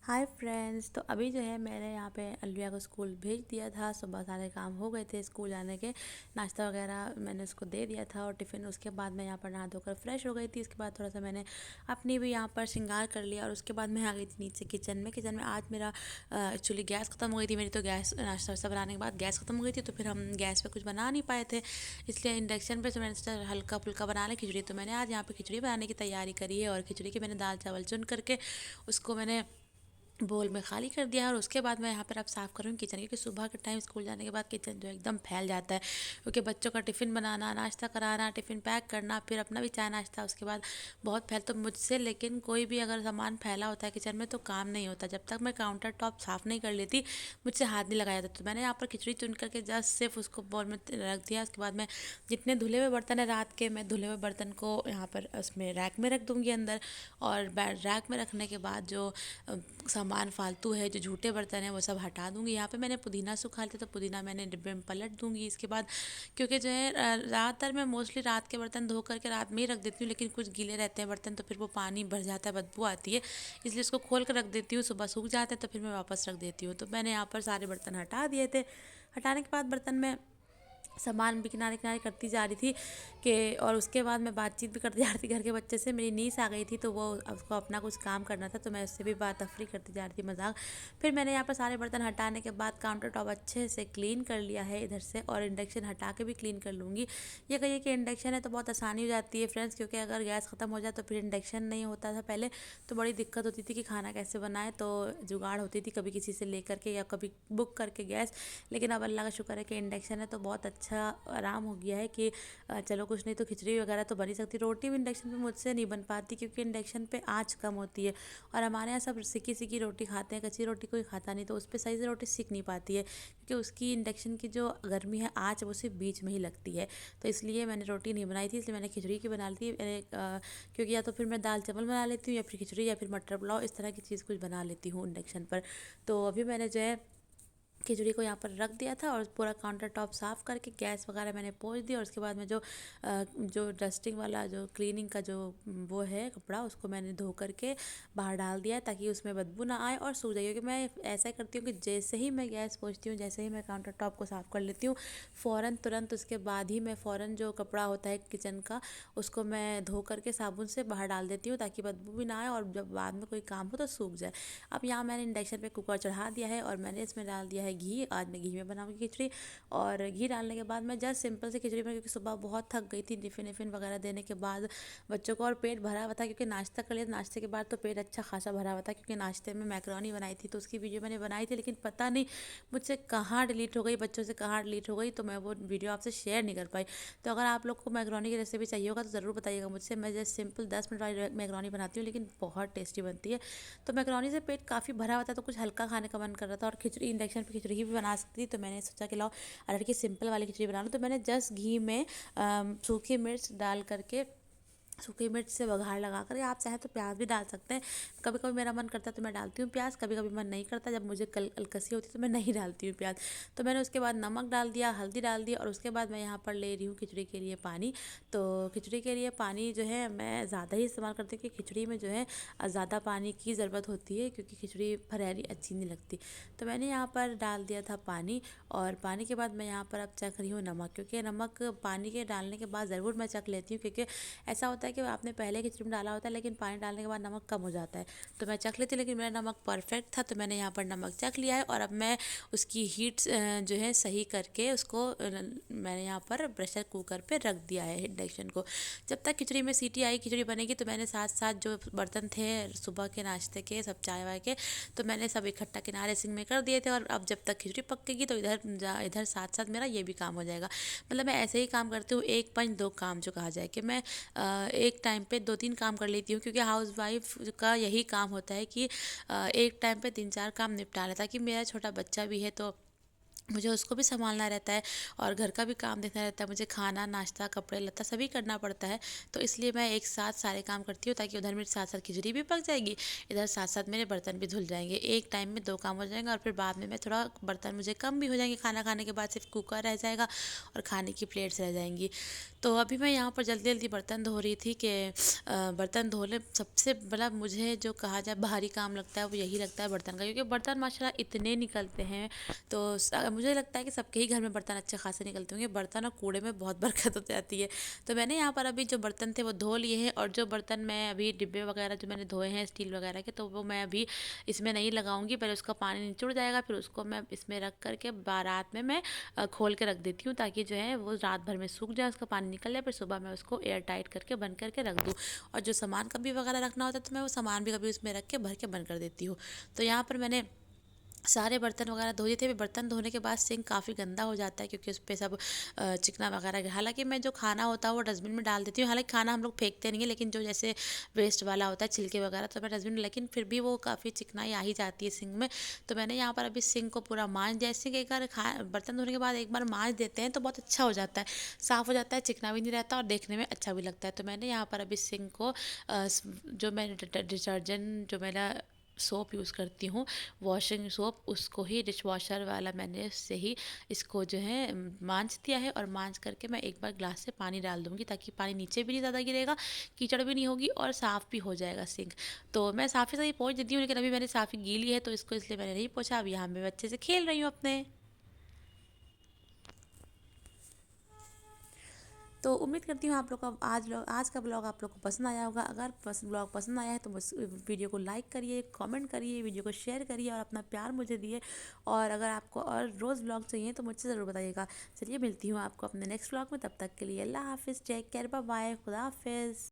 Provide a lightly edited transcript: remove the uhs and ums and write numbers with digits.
Hi friends. तो अभी जो है मैंने यहाँ पे अलविया को स्कूल भेज दिया था। सुबह सारे काम हो गए थे स्कूल जाने के। नाश्ता वगैरह मैंने उसको दे दिया था और टिफ़िन। उसके बाद मैं यहाँ पर नहा धोकर फ्रेश हो गई थी। उसके बाद थोड़ा सा मैंने अपनी भी यहाँ पर श्रृंगार कर लिया और उसके बाद मैं आ गई थी नीचे किचन में। आज मेरा एक्चुअली गैस ख़त्म हो गई थी मेरी। तो गैस नाश्ता वास्ता बनाने के बाद गैस ख़त्म हो गई थी, तो फिर हम गैस पर कुछ बना नहीं पाए थे, इसलिए इंडक्शन पर। तो मैंने सोचा हल्का फुल्का बना लें खिचड़ी। तो मैंने आज यहाँ पर खिचड़ी बनाने की तैयारी करी है और खिचड़ी की मैंने दाल चावल चुन करके उसको मैंने बोल में खाली कर दिया है। और उसके बाद मैं यहाँ पर अब साफ़ करूँगी किचन, क्योंकि सुबह के टाइम स्कूल जाने के बाद किचन जो एकदम फैल जाता है, क्योंकि बच्चों का टिफ़िन बनाना, नाश्ता कराना, टिफ़िन पैक करना, फिर अपना भी चाय नाश्ता, उसके बाद बहुत फैल। तो मुझसे लेकिन कोई भी अगर सामान फैला होता है किचन में तो काम नहीं होता। जब तक मैं काउंटर टॉप साफ़ नहीं कर लेती मुझसे हाथ नहीं लगाया जाता। तो मैंने यहाँ पर खिचड़ी चुन करके जस्ट सिर्फ उसको बॉल में रख दिया। उसके बाद मैं जितने धुले हुए बर्तन है रात के, मैं धुले हुए बर्तन को यहाँ पर उसमें रैक में रख दूँगी अंदर। और रैक में रखने के बाद जो सामान फालतू है, जो झूठे बर्तन है, वो सब हटा दूंगी। यहाँ पे मैंने पुदीना सूखा लिया, तो पुदीना मैंने डिब्बे में पलट दूंगी इसके बाद। क्योंकि जो है ज़्यादातर मैं मोस्टली रात के बर्तन धो करके रात में ही रख देती हूँ, लेकिन कुछ गीले रहते हैं बर्तन तो फिर वो पानी भर जाता है, बदबू आती है, इसलिए उसको खोल कर रख देती हूँ। सुबह सूख जाते हैं तो फिर मैं वापस रख देती हूँ। तो मैंने यहाँ पर सारे बर्तन हटा दिए थे। हटाने के बाद बर्तन में सामान भी किनारे किनारे करती जा रही थी कि, और उसके बाद मैं बातचीत भी करती जा रही थी घर के बच्चे से। मेरी नीस आ गई थी तो वो उसको अपना कुछ काम करना था, तो मैं उससे भी बात तफरी करती जा रही थी, मजाक। फिर मैंने यहाँ पर सारे बर्तन हटाने के बाद काउंटर टॉप अच्छे से क्लीन कर लिया है इधर से, और इंडक्शन हटा के भी क्लीन कर लूँगी। ये कहिए कि इंडक्शन है तो बहुत आसानी हो जाती है फ्रेंड्स, क्योंकि अगर गैस ख़त्म हो जाए तो फिर इंडक्शन नहीं होता था पहले, तो बड़ी दिक्कत होती थी कि खाना कैसे बनाए। तो जुगाड़ होती थी कभी किसी से लेकर के या कभी बुक करके गैस। लेकिन अब अल्लाह का शुक्र है कि इंडक्शन है तो बहुत अच्छा आराम हो गया है कि चलो कुछ नहीं तो खिचड़ी वगैरह तो बन ही सकती। रोटी भी इंडक्शन पे मुझसे नहीं बन पाती, क्योंकि इंडक्शन पे आँच कम होती है, और हमारे यहाँ सब सिकी सिकी रोटी खाते हैं, कच्ची रोटी कोई खाता नहीं, तो उस पर सही से रोटी सीख नहीं पाती है, क्योंकि उसकी इंडक्शन की जो गर्मी है, आँच, वो सिर्फ बीच में ही लगती है। तो इसलिए मैंने रोटी नहीं बनाई थी, इसलिए मैंने खिचड़ी की बना ली थी। क्योंकि या तो फिर मैं दाल चावल बना लेती हूँ, या फिर खिचड़ी, या फिर मटर पुलाव, इस तरह की चीज़ कुछ बना लेती हूँ इंडक्शन पर। तो अभी मैंने जो है खिचड़ी को यहाँ पर रख दिया था, और पूरा काउंटर टॉप साफ़ करके गैस वगैरह मैंने पोंछ दिया। और उसके बाद में जो डस्टिंग वाला, जो क्लीनिंग का जो वो है कपड़ा, उसको मैंने धो करके बाहर डाल दिया है, ताकि उसमें बदबू ना आए और सूख जाए। क्योंकि मैं ऐसा करती हूँ कि जैसे ही मैं गैस पोंछती हूँ, जैसे ही मैं काउंटर टॉप को साफ़ कर लेती हूँ, फ़ौरन तुरंत उसके बाद ही मैं फ़ौरन जो कपड़ा होता है किचन का, उसको मैं धो करके साबुन से बाहर डाल देती हूँ, ताकि बदबू भी ना आए और जब बाद में कोई काम हो तो सूख जाए। अब यहाँ मैंने इंडक्शन पे कुकर चढ़ा दिया है, और मैंने इसमें डाल दिया है घी। आज मैं घी में बनाऊंगी खिचड़ी। और घी डालने के बाद मैं जस्ट सिंपल से खिचड़ी में, क्योंकि सुबह बहुत थक गई थी टिफ़िन विफ़िन वगैरह देने के बाद बच्चों को, और पेट भरा हुआ था, क्योंकि नाश्ता कर लिया। नाश्ते के बाद तो पेट अच्छा खासा भरा हुआ था, क्योंकि नाश्ते में मैकरोनी बनाई थी, तो उसकी वीडियो मैंने बनाई थी, लेकिन पता नहीं मुझसे कहाँ डिलीट हो गई, बच्चों से कहाँ डिलीट हो गई, तो मैं वो वीडियो आपसे शेयर नहीं कर पाई। तो अगर आप लोग को मैकरोनी की रेसिपी चाहिए होगा तो ज़रूर बताइएगा मुझसे। मैं जस्ट सिंपल 10 मिनट वाली मैकरोनी बनाती हूँ, लेकिन बहुत टेस्टी बनती है। तो मैकरोनी से पेट काफ़ी भरा हुआ था, तो कुछ हल्का खाने का मन कर रहा था, और खिचड़ी इंडक्शन पे खिचड़ी भी बना सकती थी, तो मैंने सोचा कि लाओ अरहर की सिंपल वाली खिचड़ी बना लूँ। तो मैंने जस्ट घी में सूखी मिर्च डाल करके, सूखी मिर्च से बघार लगा कर, आप चाहे तो प्याज भी डाल सकते हैं। कभी कभी मेरा मन करता है तो मैं डालती हूँ प्याज, कभी कभी मन नहीं करता, जब मुझे कल अलकसी होती है तो मैं नहीं डालती हूँ प्याज। तो मैंने उसके बाद नमक डाल दिया, हल्दी डाल दी, और उसके बाद मैं यहाँ पर ले रही हूँ खिचड़ी के लिए पानी। तो खिचड़ी के लिए पानी जो है मैं ज़्यादा ही इस्तेमाल करती हूँ, कि खिचड़ी में जो है ज़्यादा पानी की ज़रूरत होती है, क्योंकि खिचड़ी फरहरी अच्छी नहीं लगती। तो मैंने यहाँ पर डाल दिया था पानी, और पानी के बाद मैं यहाँ पर अब चख रही हूँ नमक, क्योंकि नमक पानी के डालने के बाद ज़रूर मैं चख लेती हूँ, क्योंकि ऐसा होता है कि आपने पहले खिचड़ी में डाला होता है, लेकिन पानी डालने के बाद नमक कम हो जाता है। तो मैं चख लेती, लेकिन मेरा नमक परफेक्ट था, तो मैंने यहाँ पर नमक चख लिया है। और अब मैं उसकी हीट जो है सही करके उसको मैंने यहाँ पर प्रेशर कुकर पे रख दिया है इंडक्शन को। जब तक खिचड़ी में सीटी आई, खिचड़ी बनेगी, तो मैंने साथ साथ जो बर्तन थे सुबह के नाश्ते के, सब चाय वाय के, तो मैंने सब इकट्ठा किनारे सिंक में कर दिए थे। और अब जब तक खिचड़ी पकेगी तो इधर साथ साथ मेरा ये भी काम हो जाएगा। मतलब मैं ऐसे ही काम करती हूँ, एक पंच दो काम जो कहा जाए, कि मैं एक टाइम पे दो तीन काम कर लेती हूँ, क्योंकि हाउस वाइफ का यही काम होता है कि एक टाइम पे तीन चार काम निपटा लें। ताकि मेरा छोटा बच्चा भी है, तो मुझे उसको भी सँभालना रहता है और घर का भी काम देखना रहता है, मुझे खाना, नाश्ता, कपड़े लत्ता सभी करना पड़ता है। तो इसलिए मैं एक साथ सारे काम करती हूँ, ताकि उधर मेरे साथ-साथ खिचड़ी भी पक जाएगी, इधर साथ-साथ मेरे बर्तन भी धुल जाएँगे। एक टाइम में 2 काम हो जाएँगे और फिर बाद में मैं थोड़ा बर्तन मुझे कम भी हो जाएँगे, खाना खाने के बाद सिर्फ़ कुकर रह जाएगा और खाने की प्लेट्स रह जाएँगी। तो अभी मैं यहाँ पर जल्दी-जल्दी बर्तन धो रही थी कि बर्तन धोने सबसे बड़ा मुझे जो कहा जाए भारी काम लगता है वो यही लगता है बर्तन का, क्योंकि बर्तन माशाल्लाह इतने निकलते हैं। तो मुझे लगता है कि सबके ही घर में बर्तन अच्छे खासे निकलते होंगे। बर्तन और कूड़े में बहुत बरकत हो जाती है। तो मैंने यहाँ पर अभी जो बर्तन थे वो धो लिए हैं, और जो बर्तन मैं अभी डिब्बे वगैरह जो मैंने धोए हैं स्टील वगैरह के, तो वो मैं अभी इसमें नहीं लगाऊंगी। पहले उसका पानी निचुड़ जाएगा, फिर उसको मैं इसमें रख करके रात में मैं खोल के रख देती हूँ, ताकि जो है वो रात भर में सूख जाए, उसका पानी निकल जाए, फिर सुबह मैं उसको एयर टाइट करके बंद करके रख दूँ। और जो सामान कभी वगैरह रखना होता है तो मैं वो सामान भी कभी उसमें रख के भर के बंद कर देती हूँ। तो यहाँ पर मैंने सारे बर्तन वगैरह धो दिए थे। बर्तन धोने के बाद सिंक काफ़ी गंदा हो जाता है, क्योंकि उस पे सब चिकना वगैरह, हालांकि मैं जो खाना होता है वो डस्टबिन में डाल देती हूँ। हालांकि खाना हम लोग फेंकते नहीं है, लेकिन जो जैसे वेस्ट वाला होता है छिलके वगैरह, तो मैं डस्टबिन में, लेकिन फिर भी वो काफ़ी चिकनाई आ ही जाती है सिंक में। तो मैंने यहाँ पर अभी सिंक को पूरा मांज दिया। सिंक एक बार बर्तन धोने के बाद एक बार मांज देते हैं तो बहुत अच्छा हो जाता है, साफ़ हो जाता है, चिकना भी नहीं रहता और देखने में अच्छा भी लगता है। तो मैंने यहाँ पर अभी सिंक को जो मैं डिटर्जेंट जो मेरा सोप यूज़ करती हूँ, वॉशिंग सोप, उसको ही डिश वॉशर वाला मैंने उससे ही इसको जो है मांज दिया है। और मांज करके मैं एक बार ग्लास से पानी डाल दूँगी, ताकि पानी नीचे भी नहीं ज़्यादा गिरेगा, कीचड़ भी नहीं होगी और साफ़ भी हो जाएगा सिंक। तो मैं साफ़ी से ही पोंछ देती हूँ, लेकिन अभी मैंने साफ़ी गीली है तो इसको इसलिए मैंने नहीं पोंछा। अब यहाँ मैं अच्छे से खेल रही हूँ अपने। तो उम्मीद करती हूँ आप लोग का आज का ब्लॉग आप लोग को पसंद आया होगा। अगर ब्लॉग पसंद आया है तो मुझ वीडियो को लाइक करिए, कमेंट करिए, वीडियो को शेयर करिए और अपना प्यार मुझे दिए। और अगर आपको और रोज़ ब्लॉग चाहिए तो मुझसे ज़रूर बताइएगा। चलिए मिलती हूँ आपको अपने नेक्स्ट ब्लॉग में, तब तक के लिए अल्लाह हाफिज़, टेक केयर, बाय बाय, खुदा हाफिज़।